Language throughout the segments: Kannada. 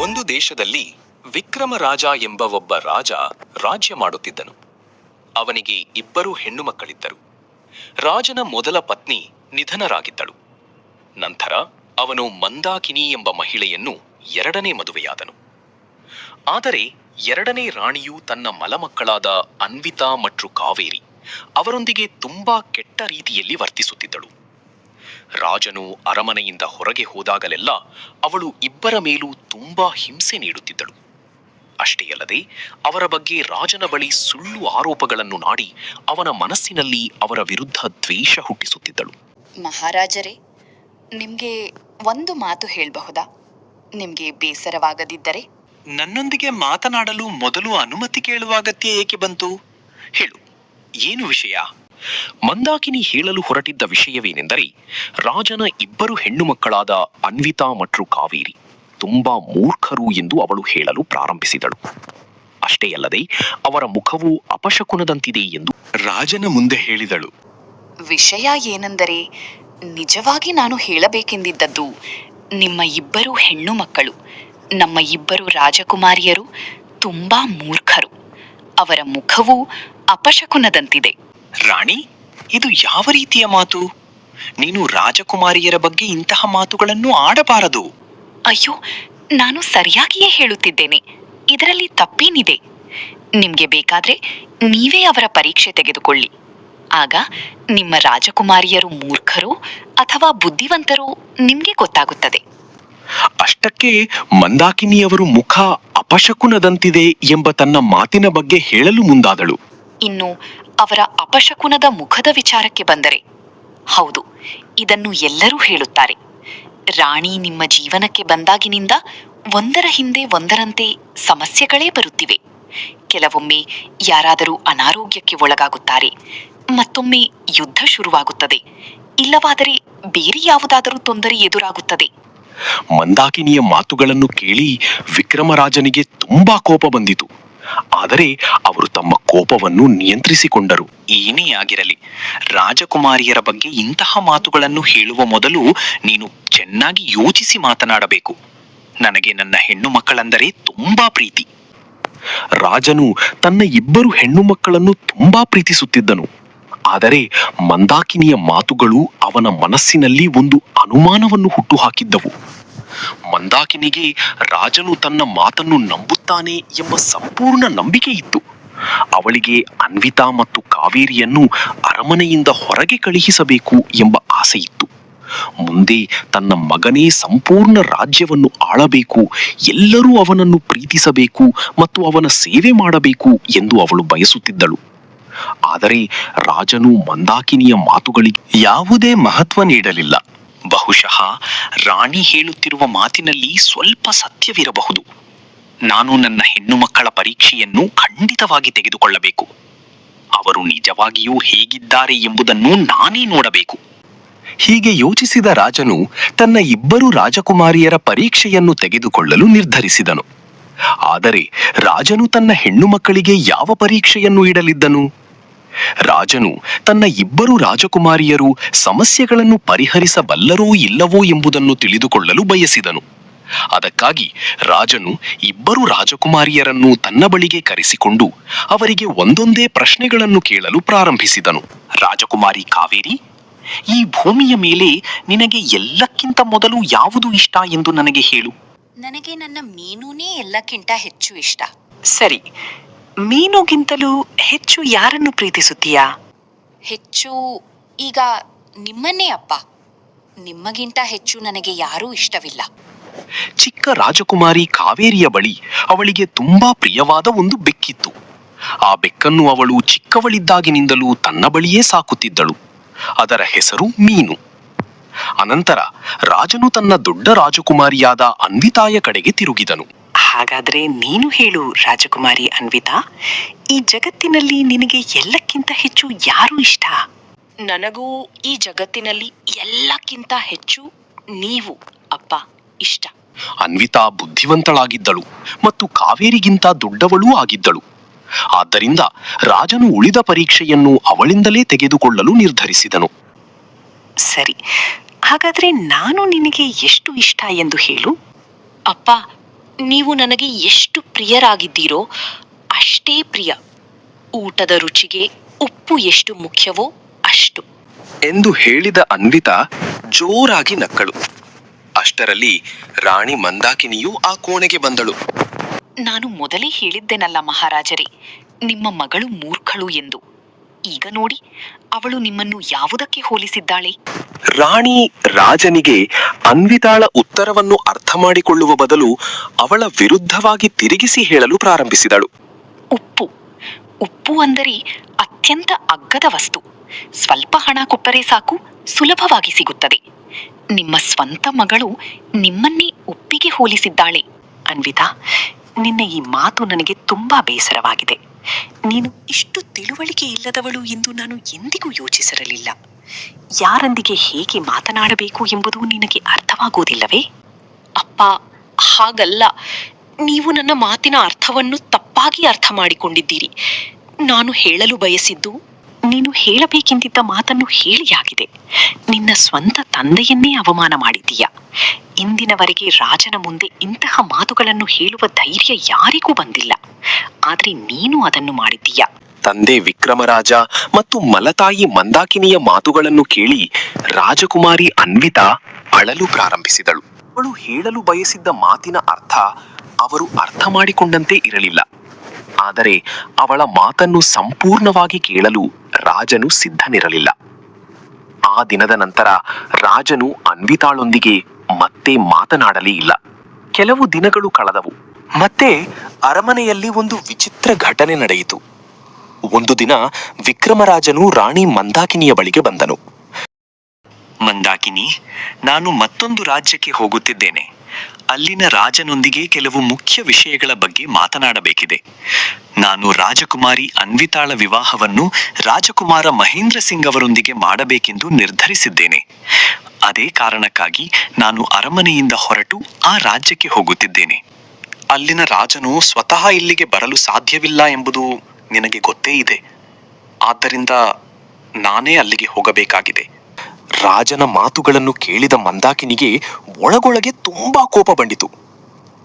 ಒಂದು ದೇಶದಲ್ಲಿ ವಿಕ್ರಮರಾಜ ಎಂಬ ಒಬ್ಬ ರಾಜ ರಾಜ್ಯ ಮಾಡುತ್ತಿದ್ದನು. ಅವನಿಗೆ 2 ಹೆಣ್ಣು ಮಕ್ಕಳಿದ್ದರು. ರಾಜನ ಮೊದಲ ಪತ್ನಿ ನಿಧನರಾಗಿದ್ದಳು. ನಂತರ ಅವನು ಮಂದಾಕಿನಿ ಎಂಬ ಮಹಿಳೆಯನ್ನು 2ನೇ ಮದುವೆಯಾದನು. ಆದರೆ 2ನೇ ರಾಣಿಯು ತನ್ನ ಮಲಮಕ್ಕಳಾದ ಅನ್ವಿತಾ ಮತ್ತು ಕಾವೇರಿ ಅವರೊಂದಿಗೆ ತುಂಬಾ ಕೆಟ್ಟ ರೀತಿಯಲ್ಲಿ ವರ್ತಿಸುತ್ತಿದ್ದಳು. ರಾಜನು ಅರಮನೆಯಿಂದ ಹೊರಗೆ ಹೋದಾಗಲೆಲ್ಲ ಅವಳು 2ರ ಮೇಲೂ ತುಂಬಾ ಹಿಂಸೆ ನೀಡುತ್ತಿದ್ದಳು. ಅಷ್ಟೇ ಅಲ್ಲದೆ ಅವರ ಬಗ್ಗೆ ರಾಜನ ಬಳಿ ಸುಳ್ಳು ಆರೋಪಗಳನ್ನು ನಾಡಿ ಅವನ ಮನಸ್ಸಿನಲ್ಲಿ ಅವರ ವಿರುದ್ಧ ದ್ವೇಷ ಹುಟ್ಟಿಸುತ್ತಿದ್ದಳು. ಮಹಾರಾಜರೇ, ನಿಮ್ಗೆ ಒಂದು ಮಾತು ಹೇಳಬಹುದಾ? ನಿಮ್ಗೆ ಬೇಸರವಾಗದಿದ್ದರೆ? ನನ್ನೊಂದಿಗೆ ಮಾತನಾಡಲು ಮೊದಲು ಅನುಮತಿ ಕೇಳುವ ಅಗತ್ಯ ಏಕೆ ಬಂತು? ಹೇಳು, ಏನು ವಿಷಯ? ಮಂದಾಕಿನಿ ಹೇಳಲು ಹೊರಟಿದ್ದ ವಿಷಯವೇನೆಂದರೆ, ರಾಜನ 2 ಹೆಣ್ಣು ಮಕ್ಕಳಾದ ಅನ್ವಿತಾ ಮತ್ತು ಕಾವೇರಿ ತುಂಬಾ ಮೂರ್ಖರು ಎಂದು ಅವಳು ಹೇಳಲು ಪ್ರಾರಂಭಿಸಿದಳು. ಅಷ್ಟೇ ಅಲ್ಲದೆ ಅವರ ಮುಖವು ಅಪಶಕುನದಂತಿದೆ ಎಂದು ರಾಜನ ಮುಂದೆ ಹೇಳಿದಳು. ವಿಷಯ ಏನೆಂದರೆ, ನಿಜವಾಗಿ ನಾನು ಹೇಳಬೇಕೆಂದಿದ್ದದ್ದು, ನಿಮ್ಮ 2 ಹೆಣ್ಣು ಮಕ್ಕಳು, ನಮ್ಮ 2 ರಾಜಕುಮಾರಿಯರು ತುಂಬಾ ಮೂರ್ಖರು. ಅವರ ಮುಖವು ಅಪಶಕುನದಂತಿದೆ. ರಾಣಿ, ಇದು ಯಾವ ರೀತಿಯ ಮಾತು? ನೀನು ರಾಜಕುಮಾರಿಯರ ಬಗ್ಗೆ ಇಂತಹ ಮಾತುಗಳನ್ನು ಆಡಬಾರದು. ಅಯ್ಯೋ, ನಾನು ಸರಿಯಾಗಿಯೇ ಹೇಳುತ್ತಿದ್ದೇನೆ. ಇದರಲ್ಲಿ ತಪ್ಪೇನಿದೆ? ನಿಮ್ಗೆ ಬೇಕಾದ್ರೆ ನೀವೇ ಅವರ ಪರೀಕ್ಷೆ ತೆಗೆದುಕೊಳ್ಳಿ. ಆಗ ನಿಮ್ಮ ರಾಜಕುಮಾರಿಯರು ಮೂರ್ಖರೋ ಅಥವಾ ಬುದ್ಧಿವಂತರೋ ನಿಮ್ಗೆ ಗೊತ್ತಾಗುತ್ತದೆ. ಅಷ್ಟಕ್ಕೆ ಮಂದಾಕಿನಿಯವರು ಮುಖ ಅಪಶಕುನದಂತಿದೆ ಎಂಬ ತನ್ನ ಮಾತಿನ ಬಗ್ಗೆ ಹೇಳಲು ಮುಂದಾದಳು. ಇನ್ನು ಅವರ ಅಪಶಕುನದ ಮುಖದ ವಿಚಾರಕ್ಕೆ ಬಂದರೆ, ಹೌದು, ಇದನ್ನು ಎಲ್ಲರೂ ಹೇಳುತ್ತಾರೆ. ರಾಣಿ ನಿಮ್ಮ ಜೀವನಕ್ಕೆ ಬಂದಾಗಿನಿಂದ ಒಂದರ ಹಿಂದೆ ಒಂದರಂತೆ ಸಮಸ್ಯೆಗಳೇ ಬರುತ್ತಿವೆ. ಕೆಲವೊಮ್ಮೆ ಯಾರಾದರೂ ಅನಾರೋಗ್ಯಕ್ಕೆ ಒಳಗಾಗುತ್ತಾರೆ, ಮತ್ತೊಮ್ಮೆ ಯುದ್ಧ ಶುರುವಾಗುತ್ತದೆ, ಇಲ್ಲವಾದರೆ ಬೇರೆ ಯಾವುದಾದರೂ ತೊಂದರೆ ಎದುರಾಗುತ್ತದೆ. ಮಂದಾಕಿನಿಯ ಮಾತುಗಳನ್ನು ಕೇಳಿ ವಿಕ್ರಮರಾಜನಿಗೆ ತುಂಬಾ ಕೋಪ ಬಂದಿತು. ಆದರೆ ಅವರು ತಮ್ಮ ಕೋಪವನ್ನು ನಿಯಂತ್ರಿಸಿಕೊಂಡರು. ಏನೇ ಆಗಿರಲಿ, ರಾಜಕುಮಾರಿಯರ ಬಗ್ಗೆ ಇಂತಹ ಮಾತುಗಳನ್ನು ಹೇಳುವ ಮೊದಲು ನೀನು ಚೆನ್ನಾಗಿ ಯೋಚಿಸಿ ಮಾತನಾಡಬೇಕು. ನನಗೆ ನನ್ನ ಹೆಣ್ಣು ಮಕ್ಕಳೆಂದರೆ ತುಂಬಾ ಪ್ರೀತಿ. ರಾಜನು ತನ್ನ 2 ಹೆಣ್ಣು ಮಕ್ಕಳನ್ನು ತುಂಬಾ ಪ್ರೀತಿಸುತ್ತಿದ್ದನು. ಆದರೆ ಮಂದಾಕಿನಿಯ ಮಾತುಗಳು ಅವನ ಮನಸ್ಸಿನಲ್ಲಿ ಒಂದು ಅನುಮಾನವನ್ನು ಹುಟ್ಟುಹಾಕಿದ್ದವು. ಮಂದಾಕಿನಿಗೆ ರಾಜನು ತನ್ನ ಮಾತನ್ನು ನಂಬುತ್ತಾನೆ ಎಂಬ ಸಂಪೂರ್ಣ ನಂಬಿಕೆ ಇತ್ತು. ಅವಳಿಗೆ ಅನ್ವಿತಾ ಮತ್ತು ಕಾವೇರಿಯನ್ನು ಅರಮನೆಯಿಂದ ಹೊರಗೆ ಕಳುಹಿಸಬೇಕು ಎಂಬ ಆಸೆ ಇತ್ತು. ಮುಂದೆ ತನ್ನ ಮಗನೇ ಸಂಪೂರ್ಣ ರಾಜ್ಯವನ್ನು ಆಳಬೇಕು, ಎಲ್ಲರೂ ಅವನನ್ನು ಪ್ರೀತಿಸಬೇಕು ಮತ್ತು ಅವನ ಸೇವೆ ಮಾಡಬೇಕು ಎಂದು ಅವಳು ಬಯಸುತ್ತಿದ್ದಳು. ಆದರೆ ರಾಜನು ಮಂದಾಕಿನಿಯ ಮಾತುಗಳಿಗೆ ಯಾವುದೇ ಮಹತ್ವ ನೀಡಲಿಲ್ಲ. ಬಹುಶಃ ರಾಣಿ ಹೇಳುತ್ತಿರುವ ಮಾತಿನಲ್ಲಿ ಸ್ವಲ್ಪ ಸತ್ಯವಿರಬಹುದು. ನಾನು ನನ್ನ ಹೆಣ್ಣು ಮಕ್ಕಳ ಪರೀಕ್ಷೆಯನ್ನು ಖಂಡಿತವಾಗಿ ತೆಗೆದುಕೊಳ್ಳಬೇಕು. ಅವರು ನಿಜವಾಗಿಯೂ ಹೇಗಿದ್ದಾರೆ ಎಂಬುದನ್ನು ನಾನೇ ನೋಡಬೇಕು. ಹೀಗೆ ಯೋಚಿಸಿದ ರಾಜನು ತನ್ನ 2 ರಾಜಕುಮಾರಿಯರ ಪರೀಕ್ಷೆಯನ್ನು ತೆಗೆದುಕೊಳ್ಳಲು ನಿರ್ಧರಿಸಿದನು. ಆದರೆ ರಾಜನು ತನ್ನ ಹೆಣ್ಣು ಮಕ್ಕಳಿಗೆ ಯಾವ ಪರೀಕ್ಷೆಯನ್ನು ಇಡಲಿದ್ದನು? ರಾಜನು ತನ್ನ 2 ರಾಜಕುಮಾರಿಯರು ಸಮಸ್ಯೆಗಳನ್ನು ಪರಿಹರಿಸಬಲ್ಲರೋ ಇಲ್ಲವೋ ಎಂಬುದನ್ನು ತಿಳಿದುಕೊಳ್ಳಲು ಬಯಸಿದನು. ಅದಕ್ಕಾಗಿ ರಾಜನು 2 ರಾಜಕುಮಾರಿಯರನ್ನು ತನ್ನ ಬಳಿಗೆ ಕರೆಸಿಕೊಂಡು ಅವರಿಗೆ ಒಂದೊಂದೇ ಪ್ರಶ್ನೆಗಳನ್ನು ಕೇಳಲು ಪ್ರಾರಂಭಿಸಿದನು. ರಾಜಕುಮಾರಿ ಕಾವೇರಿ, ಈ ಭೂಮಿಯ ಮೇಲೆ ನಿನಗೆ ಎಲ್ಲಕ್ಕಿಂತ ಮೊದಲು ಯಾವುದು ಇಷ್ಟ ಎಂದು ನನಗೆ ಹೇಳು. ನನಗೆ ನನ್ನ ಮೀನುನೇ ಎಲ್ಲಕ್ಕಿಂತ ಹೆಚ್ಚು ಇಷ್ಟ. ಸರಿ, ಮೀನುಗಿಂತಲೂ ಹೆಚ್ಚು ಯಾರನ್ನು ಪ್ರೀತಿಸುತ್ತೀಯಾ? ಹೆಚ್ಚು ಈಗ ನಿಮ್ಮನ್ನೇ ಅಪ್ಪ. ನಿಮ್ಮಗಿಂತ ಹೆಚ್ಚು ನನಗೆ ಯಾರೂ ಇಷ್ಟವಿಲ್ಲ. ಚಿಕ್ಕ ರಾಜಕುಮಾರಿ ಕಾವೇರಿಯ ಬಳಿ ಅವಳಿಗೆ ತುಂಬಾ ಪ್ರಿಯವಾದ ಒಂದು ಬೆಕ್ಕಿತ್ತು. ಆ ಬೆಕ್ಕನ್ನು ಅವಳು ಚಿಕ್ಕವಳಿದ್ದಾಗಿನಿಂದಲೂ ತನ್ನ ಬಳಿಯೇ ಸಾಕುತ್ತಿದ್ದಳು. ಅದರ ಹೆಸರು ಮೀನು. ಅನಂತರ ರಾಜನು ತನ್ನ ದೊಡ್ಡ ರಾಜಕುಮಾರಿಯಾದ ಅನ್ವಿತಾಯ ಕಡೆಗೆ ತಿರುಗಿದನು. ಹಾಗಾದ್ರೆ ನೀನು ಹೇಳು ರಾಜಕುಮಾರಿ ಅನ್ವಿತಾ, ಈ ಜಗತ್ತಿನಲ್ಲಿ ನಿನಗೆ ಎಲ್ಲಕ್ಕಿಂತ ಹೆಚ್ಚು ಯಾರು ಇಷ್ಟ? ನನಗೂ ಈ ಜಗತ್ತಿನಲ್ಲಿ ಎಲ್ಲಕ್ಕಿಂತ ಹೆಚ್ಚು ನೀವು ಅಪ್ಪ ಇಷ್ಟ. ಅನ್ವಿತಾ ಬುದ್ಧಿವಂತಳಾಗಿದ್ದಳು ಮತ್ತು ಕಾವೇರಿಗಿಂತ ದೊಡ್ಡವಳೂ ಆಗಿದ್ದಳು. ಆದ್ದರಿಂದ ರಾಜನು ಉಳಿದ ಪರೀಕ್ಷೆಯನ್ನು ಅವಳಿಂದಲೇ ತೆಗೆದುಕೊಳ್ಳಲು ನಿರ್ಧರಿಸಿದನು. ಸರಿ, ಹಾಗಾದ್ರೆ ನಾನು ನಿನಗೆ ಎಷ್ಟು ಇಷ್ಟ ಎಂದು ಹೇಳು. ಅಪ್ಪ, ನೀವು ನನಗೆ ಎಷ್ಟು ಪ್ರಿಯರಾಗಿದ್ದೀರೋ ಅಷ್ಟೇ ಪ್ರಿಯ. ಊಟದ ರುಚಿಗೆ ಉಪ್ಪು ಎಷ್ಟು ಮುಖ್ಯವೋ ಅಷ್ಟು ಎಂದು ಹೇಳಿದ ಅನ್ವಿತಾ ಜೋರಾಗಿ ನಕ್ಕಳು. ಅಷ್ಟರಲ್ಲಿ ರಾಣಿ ಮಂದಾಕಿನಿಯೂ ಆ ಕೋಣೆಗೆ ಬಂದಳು. ನಾನು ಮೊದಲೇ ಹೇಳಿದ್ದೆನಲ್ಲ ಮಹಾರಾಜರೇ, ನಿಮ್ಮ ಮಗಳು ಮೂರ್ಖಳು ಎಂದು. ಈಗ ನೋಡಿ, ಅವಳು ನಿಮ್ಮನ್ನು ಯಾವುದಕ್ಕೆ ಹೋಲಿಸಿದ್ದಾಳೆ? ರಾಣಿ ರಾಜನಿಗೆ ಅನ್ವಿತಾಳ ಉತ್ತರವನ್ನು ಅರ್ಥ ಮಾಡಿಕೊಳ್ಳುವ ಬದಲು ಅವಳ ವಿರುದ್ಧವಾಗಿ ತಿರುಗಿಸಿ ಹೇಳಲು ಪ್ರಾರಂಭಿಸಿದಳು. ಉಪ್ಪು ಉಪ್ಪು ಅಂದರೆ ಅತ್ಯಂತ ಅಗ್ಗದ ವಸ್ತು. ಸ್ವಲ್ಪ ಹಣ ಕೊಟ್ಟರೆ ಸಾಕು, ಸುಲಭವಾಗಿ ಸಿಗುತ್ತದೆ. ನಿಮ್ಮ ಸ್ವಂತ ಮಗಳು ನಿಮ್ಮನ್ನೇ ಉಪ್ಪಿಗೆ ಹೋಲಿಸಿದ್ದಾಳೆ. ಅನ್ವಿತಾ, ನಿನ್ನ ಈ ಮಾತು ನನಗೆ ತುಂಬಾ ಬೇಸರವಾಗಿದೆ. ನೀನು ಇಷ್ಟು ತಿಳುವಳಿಕೆ ಇಲ್ಲದವಳು ಎಂದು ನಾನು ಎಂದಿಗೂ ಯೋಚಿಸಿರಲಿಲ್ಲ. ಯಾರೊಂದಿಗೆ ಹೇಗೆ ಮಾತನಾಡಬೇಕು ಎಂಬುದು ನಿನಗೆ ಅರ್ಥವಾಗುವುದಿಲ್ಲವೇ? ಅಪ್ಪ, ಹಾಗಲ್ಲ. ನೀವು ನನ್ನ ಮಾತಿನ ಅರ್ಥವನ್ನು ತಪ್ಪಾಗಿ ಅರ್ಥ ಮಾಡಿಕೊಂಡಿದ್ದೀರಿ. ನಾನು ಹೇಳಲು ಬಯಸಿದ್ದು, ನೀನು ಹೇಳಬೇಕೆಂದಿದ್ದ ಮಾತನ್ನು ಹೇಳಿಯಾಗಿದೆ. ನಿನ್ನ ಸ್ವಂತ ತಂದೆಯನ್ನೇ ಅವಮಾನ ಮಾಡಿದ್ದೀಯ. ಇಂದಿನವರೆಗೆ ರಾಜನ ಮುಂದೆ ಇಂತಹ ಮಾತುಗಳನ್ನು ಹೇಳುವ ಧೈರ್ಯ ಯಾರಿಗೂ ಬಂದಿಲ್ಲ. ಆದ್ರೆ ನೀನು ಅದನ್ನು ಮಾಡಿದ್ದೀಯ. ತಂದೆ ವಿಕ್ರಮರಾಜ ಮತ್ತು ಮಲತಾಯಿ ಮಂದಾಕಿನಿಯ ಮಾತುಗಳನ್ನು ಕೇಳಿ ರಾಜಕುಮಾರಿ ಅನ್ವಿತಾ ಅಳಲು ಪ್ರಾರಂಭಿಸಿದಳು. ಅವಳು ಹೇಳಲು ಬಯಸಿದ್ದ ಮಾತಿನ ಅರ್ಥ ಅವರು ಅರ್ಥ ಮಾಡಿಕೊಂಡಂತೆ ಇರಲಿಲ್ಲ. ಆದರೆ ಅವಳ ಮಾತನ್ನು ಸಂಪೂರ್ಣವಾಗಿ ಕೇಳಲು ರಾಜನು ಸಿದ್ಧನಿರಲಿಲ್ಲ. ಆ ದಿನದ ನಂತರ ರಾಜನು ಅನ್ವಿತಾಳೊಂದಿಗೆ ಮತ್ತೆ ಮಾತನಾಡಲೇ ಇಲ್ಲ. ಕೆಲವು ದಿನಗಳು ಕಳೆದವು. ಮತ್ತೆ ಅರಮನೆಯಲ್ಲಿ ಒಂದು ವಿಚಿತ್ರ ಘಟನೆ ನಡೆಯಿತು. ಒಂದು ದಿನ ವಿಕ್ರಮರಾಜನು ರಾಣಿ ಮಂದಾಕಿನಿಯ ಬಳಿಗೆ ಬಂದನು. ಮಂದಾಕಿನಿ, ನಾನು ಮತ್ತೊಂದು ರಾಜ್ಯಕ್ಕೆ ಹೋಗುತ್ತಿದ್ದೇನೆ. ಅಲ್ಲಿನ ರಾಜನೊಂದಿಗೆ ಕೆಲವು ಮುಖ್ಯ ವಿಷಯಗಳ ಬಗ್ಗೆ ಮಾತನಾಡಬೇಕಿದೆ. ನಾನು ರಾಜಕುಮಾರಿ ಅನ್ವಿತಾಳ ವಿವಾಹವನ್ನು ರಾಜಕುಮಾರ ಮಹೇಂದ್ರ ಸಿಂಗ್ ಅವರೊಂದಿಗೆ ಮಾಡಬೇಕೆಂದು ನಿರ್ಧರಿಸಿದ್ದೇನೆ. ಅದೇ ಕಾರಣಕ್ಕಾಗಿ ನಾನು ಅರಮನೆಯಿಂದ ಹೊರಟು ಆ ರಾಜ್ಯಕ್ಕೆ ಹೋಗುತ್ತಿದ್ದೇನೆ. ಅಲ್ಲಿನ ರಾಜನು ಸ್ವತಃ ಇಲ್ಲಿಗೆ ಬರಲು ಸಾಧ್ಯವಿಲ್ಲ ಎಂಬುದು ನಿನಗೆ ಗೊತ್ತೇ ಇದೆ. ಆದ್ದರಿಂದ ನಾನೇ ಅಲ್ಲಿಗೆ ಹೋಗಬೇಕಾಗಿದೆ. ರಾಜನ ಮಾತುಗಳನ್ನು ಕೇಳಿದ ಮಂದಾಕಿನಿಗೆ ಒಳಗೊಳಗೆ ತುಂಬಾ ಕೋಪ ಬಂದಿತು.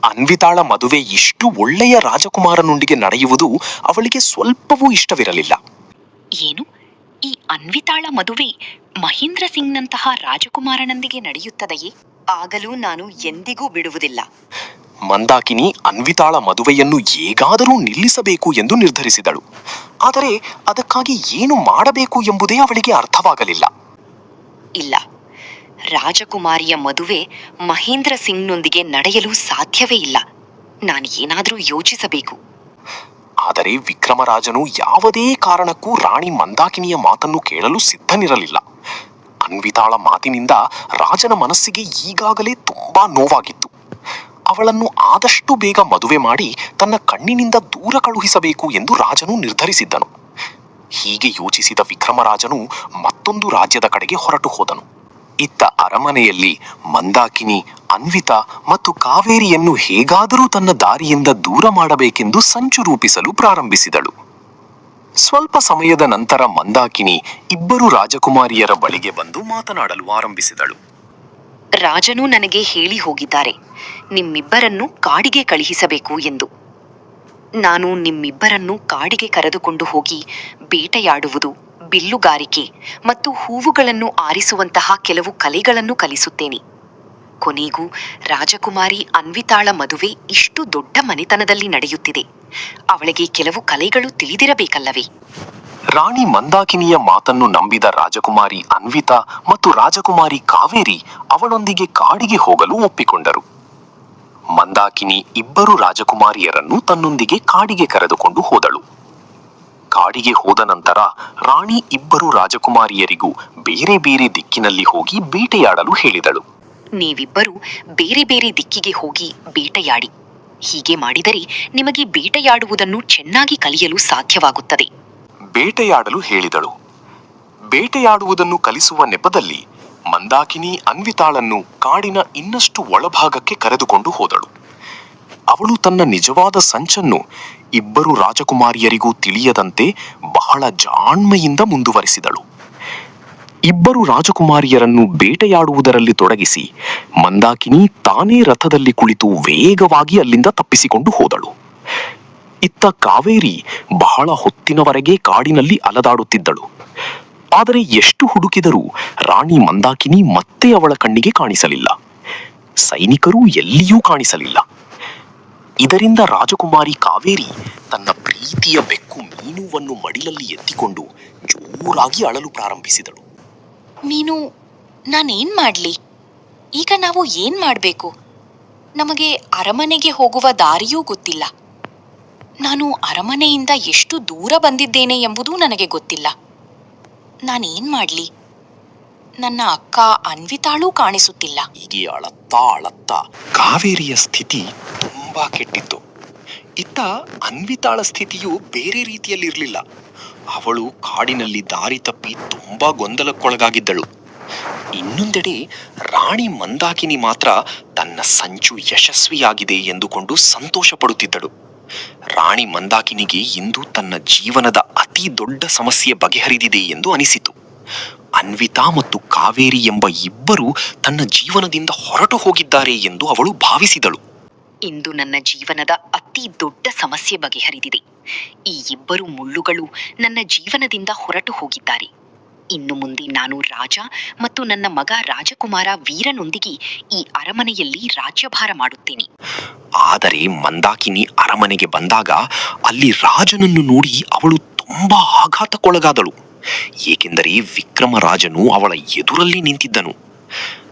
ಅನ್ವಿತಾಳ ಮದುವೆ ಇಷ್ಟು ಒಳ್ಳೆಯ ರಾಜಕುಮಾರನೊಂದಿಗೆ ನಡೆಯುವುದು ಅವಳಿಗೆ ಸ್ವಲ್ಪವೂ ಇಷ್ಟವಿರಲಿಲ್ಲ. ಏನು, ಈ ಅನ್ವಿತಾಳ ಮದುವೆ ಮಹೇಂದ್ರ ಸಿಂಗ್ನಂತಹ ರಾಜಕುಮಾರನೊಂದಿಗೆ ನಡೆಯುತ್ತದೆಯೇ? ಆಗಲೂ ನಾನು ಎಂದಿಗೂ ಬಿಡುವುದಿಲ್ಲ. ಮಂದಾಕಿನಿ ಅನ್ವಿತಾಳ ಮದುವೆಯನ್ನು ಹೇಗಾದರೂ ನಿಲ್ಲಿಸಬೇಕು ಎಂದು ನಿರ್ಧರಿಸಿದಳು. ಆದರೆ ಅದಕ್ಕಾಗಿ ಏನು ಮಾಡಬೇಕು ಎಂಬುದೇ ಅವಳಿಗೆ ಅರ್ಥವಾಗಲಿಲ್ಲ. ಇಲ್ಲ, ರಾಜಕುಮಾರಿಯ ಮದುವೆ ಮಹೇಂದ್ರ ಸಿಂಗ್ನೊಂದಿಗೆ ನಡೆಯಲು ಸಾಧ್ಯವೇ ಇಲ್ಲ. ನಾನು ಏನಾದರೂ ಯೋಚಿಸಬೇಕು. ಆದರೆ ವಿಕ್ರಮರಾಜನು ಯಾವುದೇ ಕಾರಣಕ್ಕೂ ರಾಣಿ ಮಂದಾಕಿನಿಯ ಮಾತನ್ನು ಕೇಳಲು ಸಿದ್ಧನಿರಲಿಲ್ಲ. ಅನ್ವಿತಾಳ ಮಾತಿನಿಂದ ರಾಜನ ಮನಸ್ಸಿಗೆ ಈಗಾಗಲೇ ತುಂಬಾ ನೋವಾಗಿತ್ತು. ಅವಳನ್ನು ಆದಷ್ಟು ಬೇಗ ಮದುವೆ ಮಾಡಿ ತನ್ನ ಕಣ್ಣಿನಿಂದ ದೂರ ಕಳುಹಿಸಬೇಕು ಎಂದು ರಾಜನು ನಿರ್ಧರಿಸಿದ್ದನು. ಹೀಗೆ ಯೋಚಿಸಿದ ವಿಕ್ರಮರಾಜನು ಮತ್ತೊಂದು ರಾಜ್ಯದ ಕಡೆಗೆ ಹೊರಟು ಹೋದನು. ಇತ್ತ ಅರಮನೆಯಲ್ಲಿ ಮಂದಾಕಿನಿ ಅನ್ವಿತಾ ಮತ್ತು ಕಾವೇರಿಯನ್ನು ಹೇಗಾದರೂ ತನ್ನ ದಾರಿಯಿಂದ ದೂರ ಮಾಡಬೇಕೆಂದು ಸಂಚು ರೂಪಿಸಲು ಪ್ರಾರಂಭಿಸಿದಳು. ಸ್ವಲ್ಪ ಸಮಯದ ನಂತರ ಮಂದಾಕಿನಿ ಇಬ್ಬರು ರಾಜಕುಮಾರಿಯರ ಬಳಿಗೆ ಬಂದು ಮಾತನಾಡಲು ಆರಂಭಿಸಿದಳು. ರಾಜನು ನನಗೆ ಹೇಳಿ ಹೋಗಿದ್ದಾರೆ, ನಿಮ್ಮಿಬ್ಬರನ್ನು ಕಾಡಿಗೆ ಕಳುಹಿಸಬೇಕು ಎಂದು. ನಾನು ನಿಮ್ಮಿಬ್ಬರನ್ನು ಕಾಡಿಗೆ ಕರೆದುಕೊಂಡು ಹೋಗಿ ಬೇಟೆಯಾಡುವುದು, ಬಿಲ್ಲುಗಾರಿಕೆ ಮತ್ತು ಹೂವುಗಳನ್ನು ಆರಿಸುವಂತಹ ಕೆಲವು ಕಲೆಗಳನ್ನು ಕಲಿಸುತ್ತೇನೆ. ಕೊನೆಗೂ ರಾಜಕುಮಾರಿ ಅನ್ವಿತಾಳ ಮದುವೆ ಇಷ್ಟು ದೊಡ್ಡ ಮನೆತನದಲ್ಲಿ ನಡೆಯುತ್ತಿದೆ. ಅವಳಿಗೆ ಕೆಲವು ಕಲೆಗಳು ತಿಳಿದಿರಬೇಕಲ್ಲವೇ? ರಾಣಿ ಮಂದಾಕಿನಿಯ ಮಾತನ್ನು ನಂಬಿದ ರಾಜಕುಮಾರಿ ಅನ್ವಿತಾ ಮತ್ತು ರಾಜಕುಮಾರಿ ಕಾವೇರಿ ಅವಳೊಂದಿಗೆ ಕಾಡಿಗೆ ಹೋಗಲು ಒಪ್ಪಿಕೊಂಡರು. ಮಂದಾಕಿನಿ ಇಬ್ಬರು ರಾಜಕುಮಾರಿಯರನ್ನು ತನ್ನೊಂದಿಗೆ ಕಾಡಿಗೆ ಕರೆದುಕೊಂಡು ಹೋದಳು. ಕಾಡಿಗೆ ಹೋದ ನಂತರ ರಾಣಿ ಇಬ್ಬರು ರಾಜಕುಮಾರಿಯರಿಗೂ ಬೇರೆ ಬೇರೆ ದಿಕ್ಕಿನಲ್ಲಿ ಹೋಗಿ ಬೇಟೆಯಾಡಲು ಹೇಳಿದಳು. ನೀವಿಬ್ಬರು ಬೇರೆ ಬೇರೆ ದಿಕ್ಕಿಗೆ ಹೋಗಿ ಬೇಟೆಯಾಡಿ. ಹೀಗೆ ಮಾಡಿದರೆ ನಿಮಗೆ ಬೇಟೆಯಾಡುವುದನ್ನು ಚೆನ್ನಾಗಿ ಕಲಿಯಲು ಸಾಧ್ಯವಾಗುತ್ತದೆ. ಬೇಟೆಯಾಡಲು ಹೇಳಿದಳು. ಬೇಟೆಯಾಡುವುದನ್ನು ಕಲಿಸುವ ನೆಪದಲ್ಲಿ ಮಂದಾಕಿನಿ ಅನ್ವಿತಾಳನ್ನು ಕಾಡಿನ ಇನ್ನಷ್ಟು ಒಳಭಾಗಕ್ಕೆ ಕರೆದುಕೊಂಡು ಹೋದಳು. ಅವಳು ತನ್ನ ನಿಜವಾದ ಸಂಚನ್ನು ಇಬ್ಬರು ರಾಜಕುಮಾರಿಯರಿಗೂ ತಿಳಿಯದಂತೆ ಬಹಳ ಜಾಣ್ಮೆಯಿಂದ ಮುಂದುವರಿಸಿದಳು. ಇಬ್ಬರು ರಾಜಕುಮಾರಿಯರನ್ನು ಬೇಟೆಯಾಡುವುದರಲ್ಲಿ ತೊಡಗಿಸಿ ಮಂದಾಕಿನಿ ತಾನೇ ರಥದಲ್ಲಿ ಕುಳಿತು ವೇಗವಾಗಿ ಅಲ್ಲಿಂದ ತಪ್ಪಿಸಿಕೊಂಡು ಹೋದಳು. ಇತ್ತ ಕಾವೇರಿ ಬಹಳ ಹೊತ್ತಿನವರೆಗೆ ಕಾಡಿನಲ್ಲಿ ಅಲದಾಡುತ್ತಿದ್ದಳು. ಆದರೆ ಎಷ್ಟು ಹುಡುಕಿದರೂ ರಾಣಿ ಮಂದಾಕಿನಿ ಮತ್ತೆ ಅವಳ ಕಣ್ಣಿಗೆ ಕಾಣಿಸಲಿಲ್ಲ. ಸೈನಿಕರೂ ಎಲ್ಲಿಯೂ ಕಾಣಿಸಲಿಲ್ಲ. ಇದರಿಂದ ರಾಜಕುಮಾರಿ ಕಾವೇರಿ ತನ್ನ ಪ್ರೀತಿಯ ಬೆಕ್ಕು ಮೀನುವನ್ನು ಮಡಿಲಲ್ಲಿ ಎತ್ತಿಕೊಂಡು ಜೋರಾಗಿ ಅಳಲು ಪ್ರಾರಂಭಿಸಿದಳು. ಮೀನು, ನಾನೇನ್ ಮಾಡ್ಲಿ? ಈಗ ನಾವು ಏನ್ ಮಾಡ್ಬೇಕು? ನಮಗೆ ಅರಮನೆಗೆ ಹೋಗುವ ದಾರಿಯೂ ಗೊತ್ತಿಲ್ಲ. ನಾನು ಅರಮನೆಯಿಂದ ಎಷ್ಟು ದೂರ ಬಂದಿದ್ದೇನೆ ಎಂಬುದೂ ನನಗೆ ಗೊತ್ತಿಲ್ಲ. ನಾನೇನ್ ಮಾಡ್ಲಿ? ನನ್ನ ಅಕ್ಕ ಅನ್ವಿತಾಳೂ ಕಾಣಿಸುತ್ತಿಲ್ಲ. ಹೀಗೆ ಅಳತ್ತಾ ಕಾವೇರಿಯ ಸ್ಥಿತಿ ತುಂಬಾ ಕೆಟ್ಟಿತ್ತು. ಇತ್ತ ಅನ್ವಿತಾಳ ಸ್ಥಿತಿಯು ಬೇರೆ ರೀತಿಯಲ್ಲಿರಲಿಲ್ಲ. ಅವಳು ಕಾಡಿನಲ್ಲಿ ದಾರಿ ತಪ್ಪಿ ತುಂಬಾ ಗೊಂದಲಕ್ಕೊಳಗಾಗಿದ್ದಳು. ಇನ್ನೊಂದೆಡೆ ರಾಣಿ ಮಂದಾಕಿನಿ ಮಾತ್ರ ತನ್ನ ಸಂಚು ಯಶಸ್ವಿಯಾಗಿದೆ ಎಂದುಕೊಂಡು ಸಂತೋಷ ಪಡುತ್ತಿದ್ದಳು. ರಾಣಿ ಮಂದಾಕಿನಿಗೆ ಇಂದು ತನ್ನ ಜೀವನದ ಅತಿ ದೊಡ್ಡ ಸಮಸ್ಯೆ ಬಗೆಹರಿದಿದೆ ಎಂದು ಅನಿಸಿತು. ಅನ್ವಿತಾ ಮತ್ತು ಕಾವೇರಿ ಎಂಬ ಇಬ್ಬರು ತನ್ನ ಜೀವನದಿಂದ ಹೊರಟು ಹೋಗಿದ್ದಾರೆ ಎಂದು ಅವಳು ಭಾವಿಸಿದಳು. ಇಂದು ನನ್ನ ಜೀವನದ ಅತಿ ದೊಡ್ಡ ಸಮಸ್ಯೆ ಬಗೆಹರಿದಿದೆ. ಈ ಇಬ್ಬರು ಮುಳ್ಳುಗಳು ನನ್ನ ಜೀವನದಿಂದ ಹೊರಟು ಹೋಗಿದ್ದಾರೆ. ಇನ್ನು ಮುಂದೆ ನಾನು ರಾಜ ಮತ್ತು ನನ್ನ ಮಗ ರಾಜಕುಮಾರ ವೀರನೊಂದಿಗೆ ಈ ಅರಮನೆಯಲ್ಲಿ ರಾಜ್ಯಭಾರ ಮಾಡುತ್ತೇನೆ. ಆದರೆ ಮಂದಾಕಿನಿ ಅರಮನೆಗೆ ಬಂದಾಗ ಅಲ್ಲಿ ರಾಜನನ್ನು ನೋಡಿ ಅವಳು ತುಂಬಾ ಆಘಾತಕ್ಕೊಳಗಾದಳು. ಏಕೆಂದರೆ ವಿಕ್ರಮರಾಜನು ಅವಳ ಎದುರಲ್ಲಿ ನಿಂತಿದ್ದನು.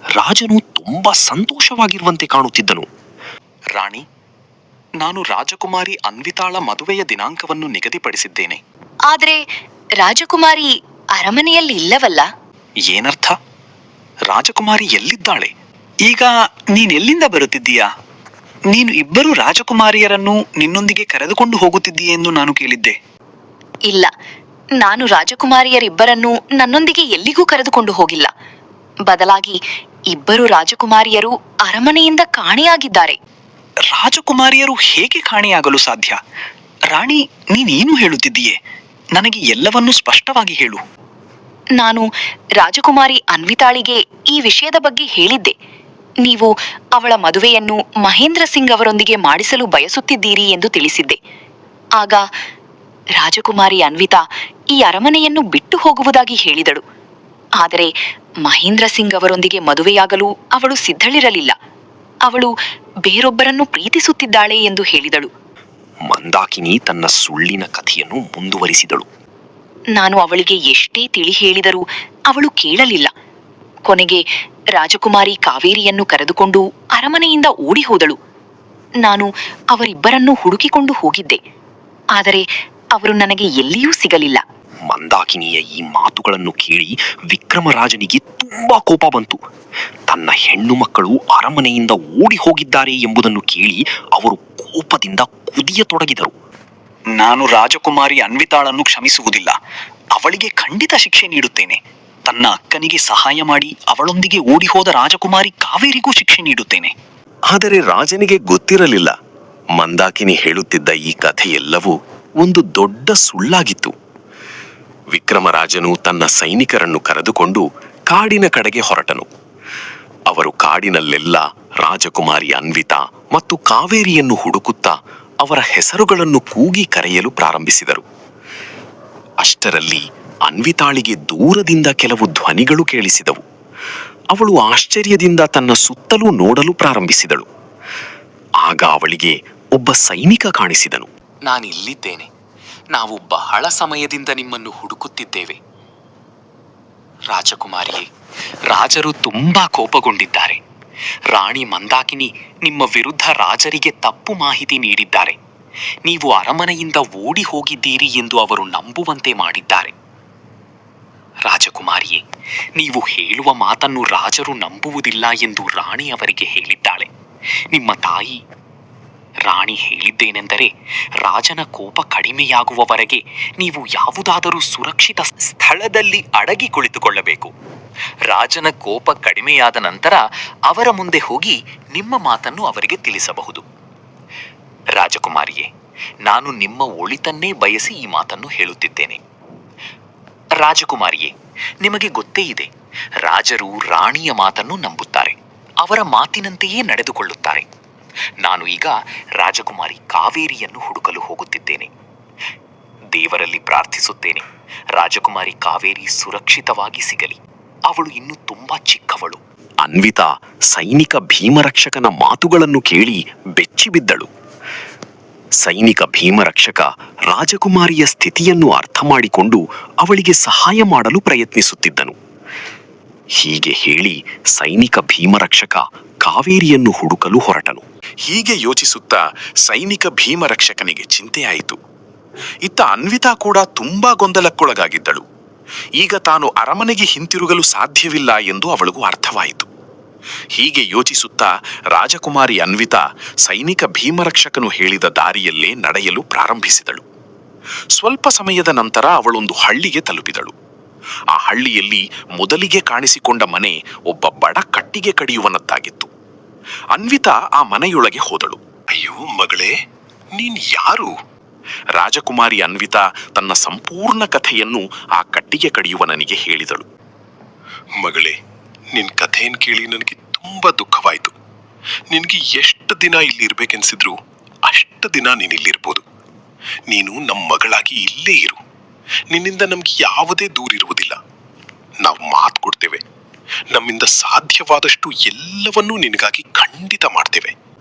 ರಾಜನು ತುಂಬಾ ಸಂತೋಷವಾಗಿರುವಂತೆ ಕಾಣುತ್ತಿದ್ದನು. ರಾಣಿ, ನಾನು ರಾಜಕುಮಾರಿ ಅನ್ವಿತಾಳ ಮದುವೆಯ ದಿನಾಂಕವನ್ನು ನಿಗದಿಪಡಿಸಿದ್ದೇನೆ. ಆದ್ರೆ ರಾಜಕುಮಾರಿ ಅರಮನೆಯಲ್ಲಿ ಇಲ್ಲವಲ್ಲ? ಏನರ್ಥ? ರಾಜಕುಮಾರಿ ಎಲ್ಲಿದ್ದಾಳೆ? ಈಗ ನೀನೆಲ್ಲಿಂದ ಬರುತ್ತಿದ್ದೀಯಾ? ನೀನು ಇಬ್ಬರು ರಾಜಕುಮಾರಿಯರನ್ನು ನಿನ್ನೊಂದಿಗೆ ಕರೆದುಕೊಂಡು ಹೋಗುತ್ತಿದ್ದೀಯೆ ಎಂದು ನಾನು ಕೇಳಿದ್ದೆ. ಇಲ್ಲ, ನಾನು ರಾಜಕುಮಾರಿಯರಿಬ್ಬರನ್ನು ನನ್ನೊಂದಿಗೆ ಎಲ್ಲಿಗೂ ಕರೆದುಕೊಂಡು ಹೋಗಿಲ್ಲ. ಬದಲಾಗಿ ಇಬ್ಬರು ರಾಜಕುಮಾರಿಯರು ಅರಮನೆಯಿಂದ ಕಾಣೆಯಾಗಿದ್ದಾರೆ. ರಾಜಕುಮಾರಿಯರು ಹೇಗೆ ಕಾಣೆಯಾಗಲು ಸಾಧ್ಯ? ರಾಣಿ, ನೀನೇನು ಹೇಳುತ್ತಿದ್ದೀಯೆ? ನನಗೆ ಎಲ್ಲವನ್ನೂ ಸ್ಪಷ್ಟವಾಗಿ ಹೇಳು. ನಾನು ರಾಜಕುಮಾರಿ ಅನ್ವಿತಾಳಿಗೆ ಈ ವಿಷಯದ ಬಗ್ಗೆ ಹೇಳಿದ್ದೆ. ನೀವು ಅವಳ ಮದುವೆಯನ್ನು ಮಹೇಂದ್ರ ಸಿಂಗ್ ಅವರೊಂದಿಗೆ ಮಾಡಿಸಲು ಬಯಸುತ್ತಿದ್ದೀರಿ ಎಂದು ತಿಳಿಸಿದ್ದೆ. ಆಗ ರಾಜಕುಮಾರಿ ಅನ್ವಿತಾ ಈ ಅರಮನೆಯನ್ನು ಬಿಟ್ಟು ಹೋಗುವುದಾಗಿ ಹೇಳಿದಳು. ಆದರೆ ಮಹೇಂದ್ರ ಸಿಂಗ್ ಅವರೊಂದಿಗೆ ಮದುವೆಯಾಗಲು ಅವಳು ಸಿದ್ಧಳಿರಲಿಲ್ಲ. ಅವಳು ಬೇರೊಬ್ಬರನ್ನು ಪ್ರೀತಿಸುತ್ತಿದ್ದಾಳೆ ಎಂದು ಹೇಳಿದಳು. ಮಂದಾಕಿನಿ ತನ್ನ ಸುಳ್ಳಿನ ಕಥೆಯನ್ನು ಮುಂದುವರಿಸಿದಳು. ನಾನು ಅವಳಿಗೆ ಎಷ್ಟೇ ತಿಳಿ ಹೇಳಿದರೂ ಅವಳು ಕೇಳಲಿಲ್ಲ. ಕೊನೆಗೆ ರಾಜಕುಮಾರಿ ಕಾವೇರಿಯನ್ನು ಕರೆದುಕೊಂಡು ಅರಮನೆಯಿಂದ ಓಡಿ ಹೋದಳು. ನಾನು ಅವರಿಬ್ಬರನ್ನು ಹುಡುಕಿಕೊಂಡು ಹೋಗಿದ್ದೆ. ಆದರೆ ಅವರು ನನಗೆ ಎಲ್ಲಿಯೂ ಸಿಗಲಿಲ್ಲ. ಮಂದಾಕಿನಿಯ ಈ ಮಾತುಗಳನ್ನು ಕೇಳಿ ವಿಕ್ರಮರಾಜನಿಗೆ ತುಂಬಾ ಕೋಪ ಬಂತು. ತನ್ನ ಹೆಣ್ಣು ಮಕ್ಕಳು ಅರಮನೆಯಿಂದ ಓಡಿ ಹೋಗಿದ್ದಾರೆ ಎಂಬುದನ್ನು ಕೇಳಿ ಅವರು ಕೋಪದಿಂದ ಕುದಿಯತೊಡಗಿದರು. ನಾನು ರಾಜಕುಮಾರಿ ಅನ್ವಿತಾಳನ್ನು ಕ್ಷಮಿಸುವುದಿಲ್ಲ. ಅವಳಿಗೆ ಖಂಡಿತ ಶಿಕ್ಷೆ ನೀಡುತ್ತೇನೆ. ತನ್ನ ಅಕ್ಕನಿಗೆ ಸಹಾಯ ಮಾಡಿ ಅವಳೊಂದಿಗೆ ಓಡಿ ಹೋದ ರಾಜಕುಮಾರಿ ಕಾವೇರಿಗೂ ಶಿಕ್ಷೆ ನೀಡುತ್ತೇನೆ. ಆದರೆ ರಾಜನಿಗೆ ಗೊತ್ತಿರಲಿಲ್ಲ, ಮಂದಾಕಿನಿ ಹೇಳುತ್ತಿದ್ದ ಈ ಕಥೆಯೆಲ್ಲವೂ ಒಂದು ದೊಡ್ಡ ಸುಳ್ಳಾಗಿತ್ತು. ವಿಕ್ರಮರಾಜನು ತನ್ನ ಸೈನಿಕರನ್ನು ಕರೆದುಕೊಂಡು ಕಾಡಿನ ಕಡೆಗೆ ಹೊರಟನು. ಅವರು ಕಾಡಿನಲ್ಲೆಲ್ಲ ರಾಜಕುಮಾರಿ ಅನ್ವಿತಾ ಮತ್ತು ಕಾವೇರಿಯನ್ನು ಹುಡುಕುತ್ತಾ ಅವರ ಹೆಸರುಗಳನ್ನು ಕೂಗಿ ಕರೆಯಲು ಪ್ರಾರಂಭಿಸಿದರು. ಅಷ್ಟರಲ್ಲಿ ಅನ್ವಿತಾಳಿಗೆ ದೂರದಿಂದ ಕೆಲವು ಧ್ವನಿಗಳು ಕೇಳಿಸಿದವು. ಅವಳು ಆಶ್ಚರ್ಯದಿಂದ ತನ್ನ ಸುತ್ತಲೂ ನೋಡಲು ಪ್ರಾರಂಭಿಸಿದಳು. ಆಗ ಅವಳಿಗೆ ಒಬ್ಬ ಸೈನಿಕ ಕಾಣಿಸಿದನು. ನಾನಿಲ್ಲಿದ್ದೇನೆ. ನಾವು ಬಹಳ ಸಮಯದಿಂದ ನಿಮ್ಮನ್ನು ಹುಡುಕುತ್ತಿದ್ದೇವೆ. ರಾಜಕುಮಾರಿಯೇ, ರಾಜರು ತುಂಬಾ ಕೋಪಗೊಂಡಿದ್ದಾರೆ. ರಾಣಿ ಮಂದಾಕಿನಿ ನಿಮ್ಮ ವಿರುದ್ಧ ರಾಜರಿಗೆ ತಪ್ಪು ಮಾಹಿತಿ ನೀಡಿದ್ದಾರೆ. ನೀವು ಅರಮನೆಯಿಂದ ಓಡಿ ಹೋಗಿದ್ದೀರಿ ಎಂದು ಅವರು ನಂಬುವಂತೆ ಮಾಡಿದ್ದಾರೆ. ರಾಜಕುಮಾರಿಯೇ, ನೀವು ಹೇಳುವ ಮಾತನ್ನು ರಾಜರು ನಂಬುವುದಿಲ್ಲ ಎಂದು ರಾಣಿ ಅವರಿಗೆ ಹೇಳಿದ್ದಾಳೆ. ನಿಮ್ಮ ತಾಯಿ ರಾಣಿ ಹೇಳಿದ್ದೇನೆಂದರೆ, ರಾಜನ ಕೋಪ ಕಡಿಮೆಯಾಗುವವರೆಗೆ ನೀವು ಯಾವುದಾದರೂ ಸುರಕ್ಷಿತ ಸ್ಥಳದಲ್ಲಿ ಅಡಗಿ ಕುಳಿತುಕೊಳ್ಳಬೇಕು. ರಾಜನ ಕೋಪ ಕಡಿಮೆಯಾದ ನಂತರ ಅವರ ಮುಂದೆ ಹೋಗಿ ನಿಮ್ಮ ಮಾತನ್ನು ಅವರಿಗೆ ತಿಳಿಸಬಹುದು. ರಾಜಕುಮಾರಿಯೇ, ನಾನು ನಿಮ್ಮ ಒಳಿತನ್ನೇ ಬಯಸಿ ಈ ಮಾತನ್ನು ಹೇಳುತ್ತಿದ್ದೇನೆ. ರಾಜಕುಮಾರಿಯೇ, ನಿಮಗೆ ಗೊತ್ತೇ ಇದೆ, ರಾಜರು ರಾಣಿಯ ಮಾತನ್ನು ನಂಬುತ್ತಾರೆ, ಅವರ ಮಾತಿನಂತೆಯೇ ನಡೆದುಕೊಳ್ಳುತ್ತಾರೆ. ನಾನು ಈಗ ರಾಜಕುಮಾರಿ ಕಾವೇರಿಯನ್ನು ಹುಡುಕಲು ಹೋಗುತ್ತಿದ್ದೇನೆ. ದೇವರಲ್ಲಿ ಪ್ರಾರ್ಥಿಸುತ್ತೇನೆ, ರಾಜಕುಮಾರಿ ಕಾವೇರಿ ಸುರಕ್ಷಿತವಾಗಿ ಸಿಗಲಿ. ಅವಳು ಇನ್ನು ತುಂಬಾ ಚಿಕ್ಕವಳು. ಅನ್ವಿತಾ ಸೈನಿಕ ಭೀಮರಕ್ಷಕನ ಮಾತುಗಳನ್ನು ಕೇಳಿ ಬೆಚ್ಚಿಬಿದ್ದಳು. ಸೈನಿಕ ಭೀಮರಕ್ಷಕ ರಾಜಕುಮಾರಿಯ ಸ್ಥಿತಿಯನ್ನು ಅರ್ಥ ಮಾಡಿಕೊಂಡು ಅವಳಿಗೆ ಸಹಾಯ ಮಾಡಲು ಪ್ರಯತ್ನಿಸುತ್ತಿದ್ದನು. ಹೀಗೆ ಹೇಳಿ ಸೈನಿಕ ಭೀಮರಕ್ಷಕ ಕಾವೇರಿಯನ್ನು ಹುಡುಕಲು ಹೊರಟನು. ಹೀಗೆ ಯೋಚಿಸುತ್ತಾ ಸೈನಿಕ ಭೀಮರಕ್ಷಕನಿಗೆ ಚಿಂತೆಯಾಯಿತು. ಇತ್ತ ಅನ್ವಿತಾ ಕೂಡ ತುಂಬಾ ಗೊಂದಲಕ್ಕೊಳಗಾಗಿದ್ದಳು. ಈಗ ತಾನು ಅರಮನೆಗೆ ಹಿಂತಿರುಗಲು ಸಾಧ್ಯವಿಲ್ಲ ಎಂದು ಅವಳಿಗೂ ಅರ್ಥವಾಯಿತು. ಹೀಗೆ ಯೋಚಿಸುತ್ತಾ ರಾಜಕುಮಾರಿ ಅನ್ವಿತಾ ಸೈನಿಕ ಭೀಮರಕ್ಷಕನು ಹೇಳಿದ ದಾರಿಯಲ್ಲೇ ನಡೆಯಲು ಪ್ರಾರಂಭಿಸಿದಳು. ಸ್ವಲ್ಪ ಸಮಯದ ನಂತರ ಅವಳೊಂದು ಹಳ್ಳಿಗೆ ತಲುಪಿದಳು. ಆ ಹಳ್ಳಿಯಲ್ಲಿ ಮೊದಲಿಗೆ ಕಾಣಿಸಿಕೊಂಡ ಮನೆ ಒಬ್ಬ ಬಡ ಕಟ್ಟಿಗೆ ಕಡಿಯುವನದ್ದಾಗಿತ್ತು. ಅನ್ವಿತಾ ಆ ಮನೆಯೊಳಗೆ ಹೋದಳು. ಅಯ್ಯೋ ಮಗಳೇ, ನೀನ್ ಯಾರು? ರಾಜಕುಮಾರಿ ಅನ್ವಿತಾ ತನ್ನ ಸಂಪೂರ್ಣ ಕಥೆಯನ್ನು ಆ ಕಟ್ಟಿಗೆ ಕಡಿಯುವವನಿಗೆ ಹೇಳಿದಳು. ಮಗಳೇ, ನಿನ್ ಕಥೆಯನ್ನು ಕೇಳಿ ನನಗೆ ತುಂಬಾ ದುಃಖವಾಯಿತು. ನಿನ್ಗೆ ಎಷ್ಟು ದಿನ ಇಲ್ಲಿ ಇರ್ಬೇಕೆನ್ಸಿದ್ರು ಅಷ್ಟು ದಿನ ನೀನ್ ಇಲ್ಲಿರ್ಬೋದು. ನೀನು ನಮ್ಮ ಮಗಳಾಗಿ ಇಲ್ಲೇ ಇರು. ನಿನ್ನಿಂದ ನಮ್ಗೆ ಯಾವುದೇ ದೂರಿರುವುದಿಲ್ಲ. ನಾವು ಮಾತು ಕೊಡ್ತೇವೆ, ನಮ್ಮಿಂದ ಸಾಧ್ಯವಾದಷ್ಟು ಎಲ್ಲವನ್ನೂ ನಿನಗಾಗಿ ಖಂಡಿತ ಮಾಡ್ತೇವೆ.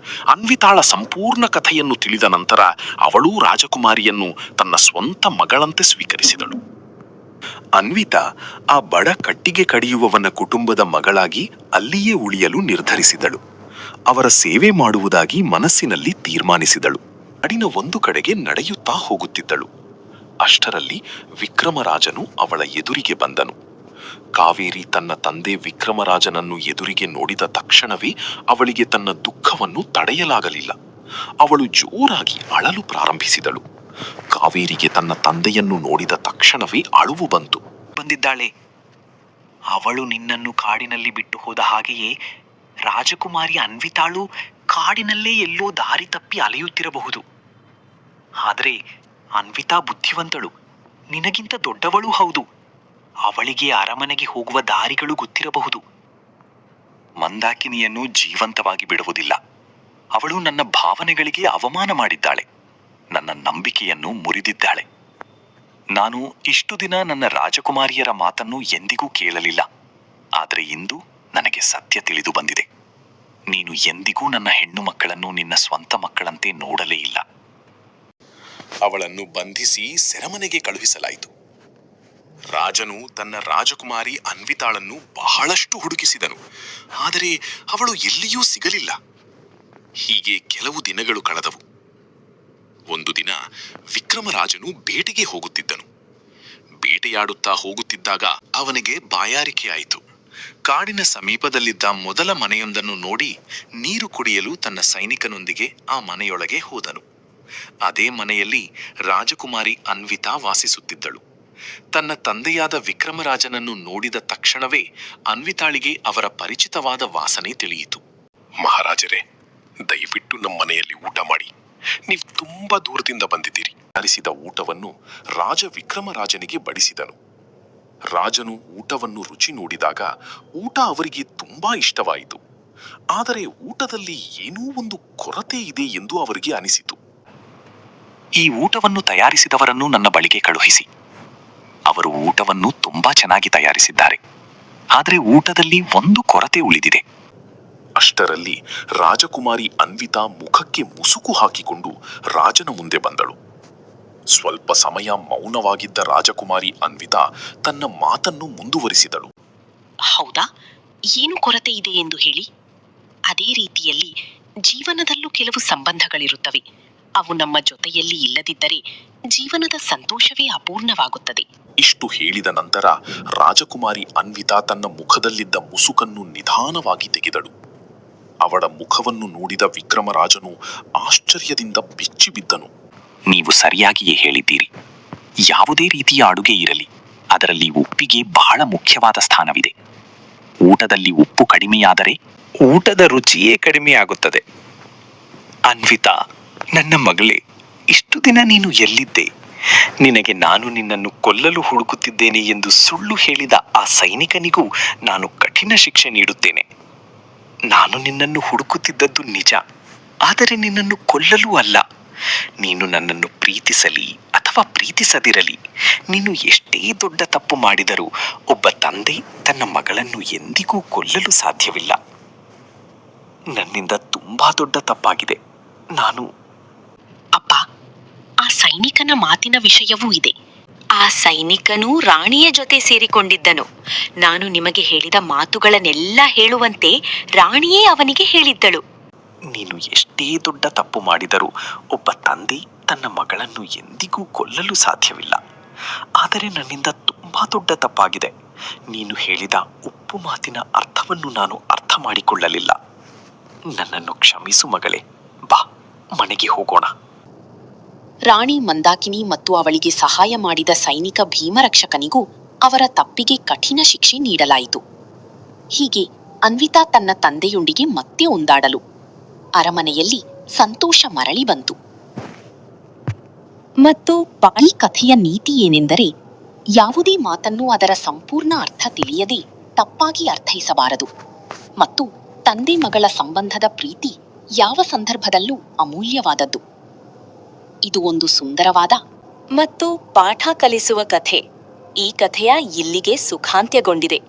ಅನ್ವಿತಾಳ ಸಂಪೂರ್ಣ ಕಥೆಯನ್ನು ತಿಳಿದ ನಂತರ ಅವಳೂ ರಾಜಕುಮಾರಿಯನ್ನು ತನ್ನ ಸ್ವಂತ ಮಗಳಂತೆ ಸ್ವೀಕರಿಸಿದಳು. ಅನ್ವಿತಾ ಆ ಬಡ ಕಟ್ಟಿಗೆ ಕಡಿಯುವವನ ಕುಟುಂಬದ ಮಗಳಾಗಿ ಅಲ್ಲಿಯೇ ಉಳಿಯಲು ನಿರ್ಧರಿಸಿದಳು. ಅವರ ಸೇವೆ ಮಾಡುವುದಾಗಿ ಮನಸ್ಸಿನಲ್ಲಿ ತೀರ್ಮಾನಿಸಿದಳು. ನಾಡಿನ ಒಂದು ಕಡೆಗೆ ನಡೆಯುತ್ತಾ ಹೋಗುತ್ತಿದ್ದಳು. ಅಷ್ಟರಲ್ಲಿ ವಿಕ್ರಮರಾಜನು ಅವಳ ಎದುರಿಗೆ ಬಂದನು. ಕಾವೇರಿ ತನ್ನ ತಂದೆ ವಿಕ್ರಮರಾಜನನ್ನು ಎದುರಿಗೆ ನೋಡಿದ ತಕ್ಷಣವೇ ಅವಳಿಗೆ ತನ್ನ ದುಃಖವನ್ನು ತಡೆಯಲಾಗಲಿಲ್ಲ. ಅವಳು ಜೋರಾಗಿ ಅಳಲು ಪ್ರಾರಂಭಿಸಿದಳು. ಕಾವೇರಿಗೆ ತನ್ನ ತಂದೆಯನ್ನು ನೋಡಿದ ತಕ್ಷಣವೇ ಅಳುವು ಬಂದಿದ್ದಾಳೆ. ಅವಳು ನಿನ್ನನ್ನು ಕಾಡಿನಲ್ಲಿ ಬಿಟ್ಟು ಹೋದ ಹಾಗೆಯೇ ರಾಜಕುಮಾರಿ ಅನ್ವಿತಾಳು ಕಾಡಿನಲ್ಲೇ ಎಲ್ಲೋ ದಾರಿ ತಪ್ಪಿ ಅಲೆಯುತ್ತಿರಬಹುದು. ಆದರೆ ಅನ್ವಿತಾ ಬುದ್ಧಿವಂತಳು, ನಿನಗಿಂತ ದೊಡ್ಡವಳೂ ಹೌದು. ಅವಳಿಗೆ ಅರಮನೆಗೆ ಹೋಗುವ ದಾರಿಗಳು ಗೊತ್ತಿರಬಹುದು. ಮಂದಾಕಿನಿಯನ್ನು ಜೀವಂತವಾಗಿ ಬಿಡುವುದಿಲ್ಲ. ಅವಳು ನನ್ನ ಭಾವನೆಗಳಿಗೆ ಅವಮಾನ ಮಾಡಿದ್ದಾಳೆ, ನನ್ನ ನಂಬಿಕೆಯನ್ನು ಮುರಿದಿದ್ದಾಳೆ. ನಾನು ಇಷ್ಟು ದಿನ ನನ್ನ ರಾಜಕುಮಾರಿಯರ ಮಾತನ್ನು ಎಂದಿಗೂ ಕೇಳಲಿಲ್ಲ. ಆದರೆ ಇಂದು ನನಗೆ ಸತ್ಯ ತಿಳಿದು ಬಂದಿದೆ. ನೀನು ಎಂದಿಗೂ ನನ್ನ ಹೆಣ್ಣು ಮಕ್ಕಳನ್ನು ನಿನ್ನ ಸ್ವಂತ ಮಕ್ಕಳಂತೆ ನೋಡಲೇ ಇಲ್ಲ. ಅವಳನ್ನು ಬಂಧಿಸಿ ಸೆರೆಮನೆಗೆ ಕಳುಹಿಸಲಾಯಿತು. ರಾಜನು ತನ್ನ ರಾಜಕುಮಾರಿ ಅನ್ವಿತಾಳನ್ನು ಬಹಳಷ್ಟು ಹುಡುಕಿಸಿದನು. ಆದರೆ ಅವಳು ಎಲ್ಲಿಯೂ ಸಿಗಲಿಲ್ಲ. ಹೀಗೆ ಕೆಲವು ದಿನಗಳು ಕಳೆದವು. ಒಂದು ದಿನ ವಿಕ್ರಮರಾಜನು ಬೇಟೆಗೆ ಹೋಗುತ್ತಿದ್ದನು. ಬೇಟೆಯಾಡುತ್ತಾ ಹೋಗುತ್ತಿದ್ದಾಗ ಅವನಿಗೆ ಬಾಯಾರಿಕೆ ಆಯಿತು. ಕಾಡಿನ ಸಮೀಪದಲ್ಲಿದ್ದ ಮೊದಲ ಮನೆಯೊಂದನ್ನು ನೋಡಿ ನೀರು ಕುಡಿಯಲು ತನ್ನ ಸೈನಿಕನೊಂದಿಗೆ ಆ ಮನೆಯೊಳಗೆ ಹೋದನು. ಅದೇ ಮನೆಯಲ್ಲಿ ರಾಜಕುಮಾರಿ ಅನ್ವಿತಾ ವಾಸಿಸುತ್ತಿದ್ದಳು. ತನ್ನ ತಂದೆಯಾದ ವಿಕ್ರಮರಾಜನನ್ನು ನೋಡಿದ ತಕ್ಷಣವೇ ಅನ್ವಿತಾಳಿಗೆ ಅವರ ಪರಿಚಿತವಾದ ವಾಸನೆ ತಿಳಿಯಿತು. ಮಹಾರಾಜರೇ, ದಯವಿಟ್ಟು ನಮ್ಮ ಮನೆಯಲ್ಲಿ ಊಟ ಮಾಡಿ. ನೀವು ತುಂಬಾ ದೂರದಿಂದ ಬಂದಿದ್ದೀರಿ. ತಯಾರಿಸಿದ ಊಟವನ್ನು ರಾಜ ವಿಕ್ರಮರಾಜನಿಗೆ ಬಡಿಸಿದನು. ರಾಜನು ಊಟವನ್ನು ರುಚಿ ನೋಡಿದಾಗ ಊಟ ಅವರಿಗೆ ತುಂಬಾ ಇಷ್ಟವಾಯಿತು. ಆದರೆ ಊಟದಲ್ಲಿ ಏನೋ ಒಂದು ಕೊರತೆ ಇದೆ ಎಂದು ಅವರಿಗೆ ಅನಿಸಿತು. ಈ ಊಟವನ್ನು ತಯಾರಿಸಿದವರನ್ನು ನನ್ನ ಬಳಿಗೆ ಕಳುಹಿಸಿ. ಅವರು ಊಟವನ್ನು ತುಂಬಾ ಚೆನ್ನಾಗಿ ತಯಾರಿಸಿದ್ದಾರೆ. ಆದರೆ ಊಟದಲ್ಲಿ ಒಂದು ಕೊರತೆ ಉಳಿದಿದೆ. ಅಷ್ಟರಲ್ಲಿ ರಾಜಕುಮಾರಿ ಅನ್ವಿತಾ ಮುಖಕ್ಕೆ ಮುಸುಕು ಹಾಕಿಕೊಂಡು ರಾಜನ ಮುಂದೆ ಬಂದಳು. ಸ್ವಲ್ಪ ಸಮಯ ಮೌನವಾಗಿದ್ದ ರಾಜಕುಮಾರಿ ಅನ್ವಿತಾ ತನ್ನ ಮಾತನ್ನು ಮುಂದುವರಿಸಿದಳು. ಹೌದಾ? ಏನು ಕೊರತೆ ಇದೆ ಎಂದು ಹೇಳಿ. ಅದೇ ರೀತಿಯಲ್ಲಿ ಜೀವನದಲ್ಲೂ ಕೆಲವು ಸಂಬಂಧಗಳಿರುತ್ತವೆ. ಅವು ನಮ್ಮ ಜೊತೆಯಲ್ಲಿ ಇಲ್ಲದಿದ್ದರೆ ಜೀವನದ ಸಂತೋಷವೇ ಅಪೂರ್ಣವಾಗುತ್ತದೆ. ಇಷ್ಟು ಹೇಳಿದ ನಂತರ ರಾಜಕುಮಾರಿ ಅನ್ವಿತಾ ತನ್ನ ಮುಖದಲ್ಲಿದ್ದ ಮುಸುಕನ್ನು ನಿಧಾನವಾಗಿ ತೆಗೆದಳು. ಅವಳ ಮುಖವನ್ನು ನೋಡಿದ ವಿಕ್ರಮರಾಜನು ಆಶ್ಚರ್ಯದಿಂದ ಬೆಚ್ಚಿಬಿದ್ದನು. ನೀವು ಸರಿಯಾಗಿಯೇ ಹೇಳಿದ್ದೀರಿ. ಯಾವುದೇ ರೀತಿಯ ಅಡುಗೆ ಇರಲಿ, ಅದರಲ್ಲಿ ಉಪ್ಪಿಗೆ ಬಹಳ ಮುಖ್ಯವಾದ ಸ್ಥಾನವಿದೆ. ಊಟದಲ್ಲಿ ಉಪ್ಪು ಕಡಿಮೆಯಾದರೆ ಊಟದ ರುಚಿಯೇ ಕಡಿಮೆಯಾಗುತ್ತದೆ. ಅನ್ವಿತಾ, ನನ್ನ ಮಗಳೇ, ಇಷ್ಟು ದಿನ ನೀನು ಎಲ್ಲಿದ್ದೆ? ನಿನಗೆ ನಾನು ನಿನ್ನನ್ನು ಕೊಲ್ಲಲು ಹುಡುಕುತ್ತಿದ್ದೇನೆ ಎಂದು ಸುಳ್ಳು ಹೇಳಿದ ಆ ಸೈನಿಕನಿಗೂ ನಾನು ಕಠಿಣ ಶಿಕ್ಷೆ ನೀಡುತ್ತೇನೆ. ನಾನು ನಿನ್ನನ್ನು ಹುಡುಕುತ್ತಿದ್ದದ್ದು ನಿಜ, ಆದರೆ ನಿನ್ನನ್ನು ಕೊಲ್ಲಲು ಅಲ್ಲ. ನೀನು ನನ್ನನ್ನು ಪ್ರೀತಿಸಲಿ ಅಥವಾ ಪ್ರೀತಿಸದಿರಲಿ, ನೀನು ಎಷ್ಟೇ ದೊಡ್ಡ ತಪ್ಪು ಮಾಡಿದರೂ ಒಬ್ಬ ತಂದೆ ತನ್ನ ಮಗಳನ್ನು ಎಂದಿಗೂ ಕೊಲ್ಲಲು ಸಾಧ್ಯವಿಲ್ಲ. ನನ್ನಿಂದ ತುಂಬಾ ದೊಡ್ಡ ತಪ್ಪಾಗಿದೆ. ನಾನು ಅಪ್ಪ, ಆ ಸೈನಿಕನ ಮಾತಿನ ವಿಷಯವೂ ಇದೆ. ಆ ಸೈನಿಕನೂ ರಾಣಿಯ ಜೊತೆ ಸೇರಿಕೊಂಡಿದ್ದನು. ನಾನು ನಿಮಗೆ ಹೇಳಿದ ಮಾತುಗಳನ್ನೆಲ್ಲ ಹೇಳುವಂತೆ ರಾಣಿಯೇ ಅವನಿಗೆ ಹೇಳಿದ್ದಳು. ನೀನು ಎಷ್ಟೇ ದೊಡ್ಡ ತಪ್ಪು ಮಾಡಿದರೂ ಒಬ್ಬ ತಂದೆ ತನ್ನ ಮಗಳನ್ನು ಎಂದಿಗೂ ಕೊಲ್ಲಲು ಸಾಧ್ಯವಿಲ್ಲ. ಆದರೆ ನನ್ನಿಂದ ತುಂಬಾ ದೊಡ್ಡ ತಪ್ಪಾಗಿದೆ. ನೀನು ಹೇಳಿದ ಉಪ್ಪು ಮಾತಿನ ಅರ್ಥವನ್ನು ನಾನು ಅರ್ಥ ಮಾಡಿಕೊಳ್ಳಲಿಲ್ಲ. ನನ್ನನ್ನು ಕ್ಷಮಿಸು ಮಗಳೇ. ಬಾ, ಮನೆಗೆ ಹೋಗೋಣ. ರಾಣಿ ಮಂದಾಕಿನಿ ಮತ್ತು ಅವಳಿಗೆ ಸಹಾಯ ಮಾಡಿದ ಸೈನಿಕ ಭೀಮರಕ್ಷಕನಿಗೂ ಅವರ ತಪ್ಪಿಗೆ ಕಠಿಣ ಶಿಕ್ಷೆ ನೀಡಲಾಯಿತು. ಹೀಗೆ ಅನ್ವಿತಾ ತನ್ನ ತಂದೆಯೊಂದಿಗೆ ಮತ್ತೆ ಒಂದಾಡಲು ಅರಮನೆಯಲ್ಲಿ ಸಂತೋಷ ಮರಳಿ ಬಂತು. ಮತ್ತು ಈ ಕಥೆಯ ನೀತಿ ಏನೆಂದರೆ, ಯಾವುದೇ ಮಾತನ್ನು ಅದರ ಸಂಪೂರ್ಣ ಅರ್ಥ ತಿಳಿಯದೆ ತಪ್ಪಾಗಿ ಅರ್ಥೈಸಬಾರದು. ಮತ್ತು ತಂದೆ ಮಗಳ ಸಂಬಂಧದ ಪ್ರೀತಿ ಯಾವ ಸಂದರ್ಭದಲ್ಲೂ ಅಮೂಲ್ಯವಾದದ್ದು. ಇದು ಒಂದು ಸುಂದರವಾದ ಮತ್ತು ಪಾಠ ಕಲಿಸುವ ಕಥೆ. ಈ ಕಥೆಯ ಇಲ್ಲಿಗೆ ಸುಖಾಂತ್ಯಗೊಂಡಿದೆ.